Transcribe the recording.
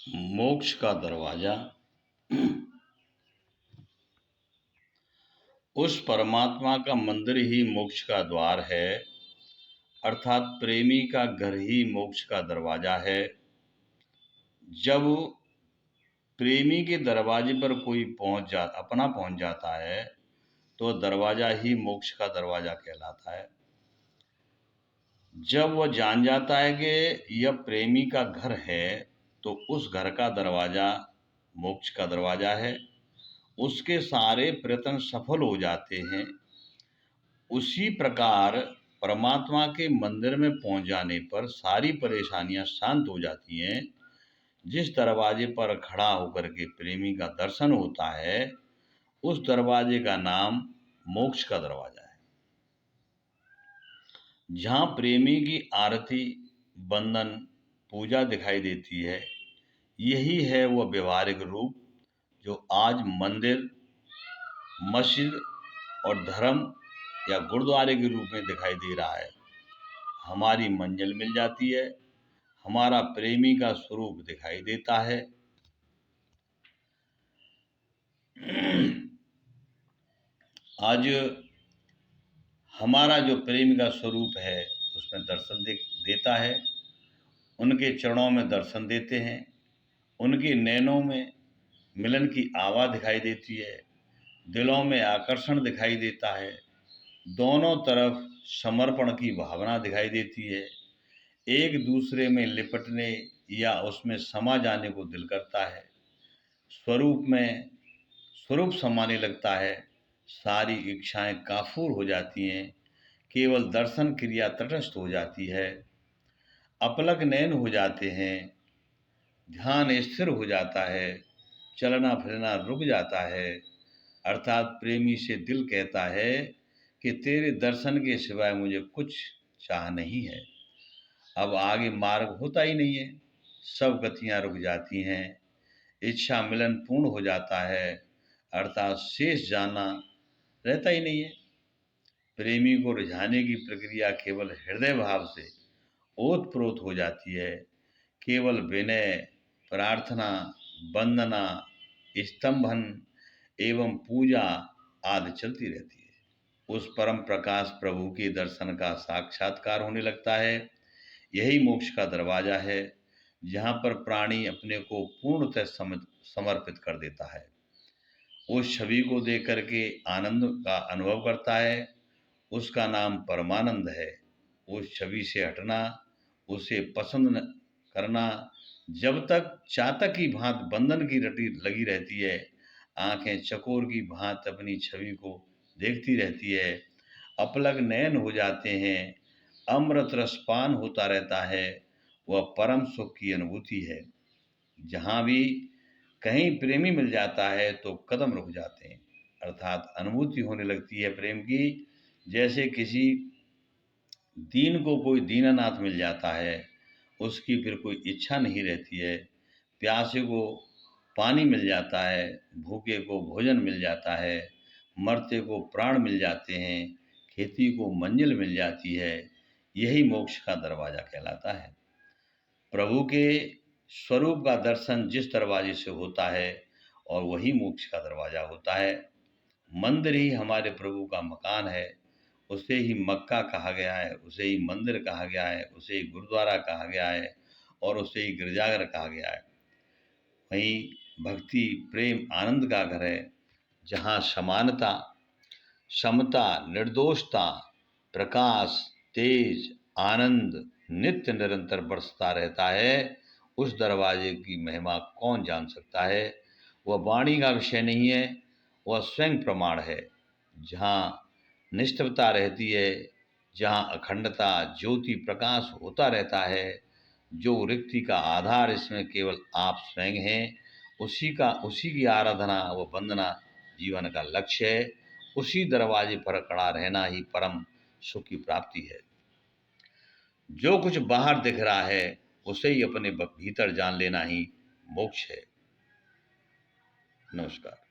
मोक्ष का दरवाजा। उस परमात्मा का मंदिर ही मोक्ष का द्वार है, अर्थात प्रेमी का घर ही मोक्ष का दरवाजा है। जब प्रेमी के दरवाजे पर कोई पहुंच जाता है तो दरवाजा ही मोक्ष का दरवाजा कहलाता है। जब वह जान जाता है कि यह प्रेमी का घर है तो उस घर का दरवाजा मोक्ष का दरवाजा है। उसके सारे प्रयत्न सफल हो जाते हैं। उसी प्रकार परमात्मा के मंदिर में पहुंच जाने पर सारी परेशानियां शांत हो जाती हैं। जिस दरवाजे पर खड़ा होकर के प्रेमी का दर्शन होता है उस दरवाजे का नाम मोक्ष का दरवाजा है। जहाँ प्रेमी की आरती, बंधन, पूजा दिखाई देती है, यही है वह व्यवहारिक रूप जो आज मंदिर, मस्जिद और धर्म या गुरुद्वारे के रूप में दिखाई दे रहा है। हमारी मंजिल मिल जाती है, हमारा प्रेमी का स्वरूप दिखाई देता है। आज हमारा जो प्रेमी का स्वरूप है उसमें दर्शन देता है। उनके चरणों में दर्शन देते हैं, उनके नैनों में मिलन की आवाज़ दिखाई देती है, दिलों में आकर्षण दिखाई देता है, दोनों तरफ समर्पण की भावना दिखाई देती है। एक दूसरे में लिपटने या उसमें समा जाने को दिल करता है। स्वरूप समाने लगता है। सारी इच्छाएं काफूर हो जाती हैं। केवल दर्शन क्रिया तटस्थ हो जाती है। अपलक नैन हो जाते हैं। ध्यान स्थिर हो जाता है। चलना फिरना रुक जाता है। अर्थात प्रेमी से दिल कहता है कि तेरे दर्शन के सिवाय मुझे कुछ चाह नहीं है। अब आगे मार्ग होता ही नहीं है, सब गतियां रुक जाती हैं। इच्छा मिलन पूर्ण हो जाता है, अर्थात शेष जाना रहता ही नहीं है। प्रेमी को रिझाने की प्रक्रिया केवल हृदय भाव से ओतप्रोत हो जाती है। केवल विनय, प्रार्थना, वंदना, स्तंभन एवं पूजा आदि चलती रहती है। उस परम प्रकाश प्रभु के दर्शन का साक्षात्कार होने लगता है। यही मोक्ष का दरवाजा है, जहाँ पर प्राणी अपने को पूर्णतः समर्पित कर देता है। उस छवि को देख करके आनंद का अनुभव करता है। उसका नाम परमानंद है। उस छवि से हटना, उसे पसंद करना, जब तक चातक की भांति बंधन की रटी लगी रहती है, आंखें चकोर की भांति अपनी छवि को देखती रहती है, अपलक नयन हो जाते हैं, अमृत रसपान होता रहता है, वह परम सुख की अनुभूति है। जहाँ भी कहीं प्रेमी मिल जाता है तो कदम रुक जाते हैं, अर्थात अनुभूति होने लगती है प्रेम की। जैसे किसी दीन को कोई दीनानाथ मिल जाता है, उसकी फिर कोई इच्छा नहीं रहती है। प्यासे को पानी मिल जाता है, भूखे को भोजन मिल जाता है, मरते को प्राण मिल जाते हैं, खेती को मंजिल मिल जाती है। यही मोक्ष का दरवाजा कहलाता है। प्रभु के स्वरूप का दर्शन जिस दरवाजे से होता है और वही मोक्ष का दरवाजा होता है। मंदिर ही हमारे प्रभु का मकान है। उसे ही मक्का कहा गया है, उसे ही मंदिर कहा गया है, उसे ही गुरुद्वारा कहा गया है और उसे ही गिरजाघर कहा गया है। वहीं भक्ति, प्रेम, आनंद का घर है, जहाँ समानता, समता, निर्दोषता, प्रकाश, तेज, आनंद नित्य निरंतर बरसता रहता है। उस दरवाजे की महिमा कौन जान सकता है। वह वाणी का विषय नहीं है, वह स्वयं प्रमाण है। जहाँ निष्ठता रहती है, जहाँ अखंडता, ज्योति, प्रकाश होता रहता है, जो रिक्ति का आधार इसमें केवल आप स्वयं हैं, उसी की आराधना व वंदना जीवन का लक्ष्य है। उसी दरवाजे पर खड़ा रहना ही परम सुख की प्राप्ति है। जो कुछ बाहर दिख रहा है उसे ही अपने भीतर जान लेना ही मोक्ष है। नमस्कार।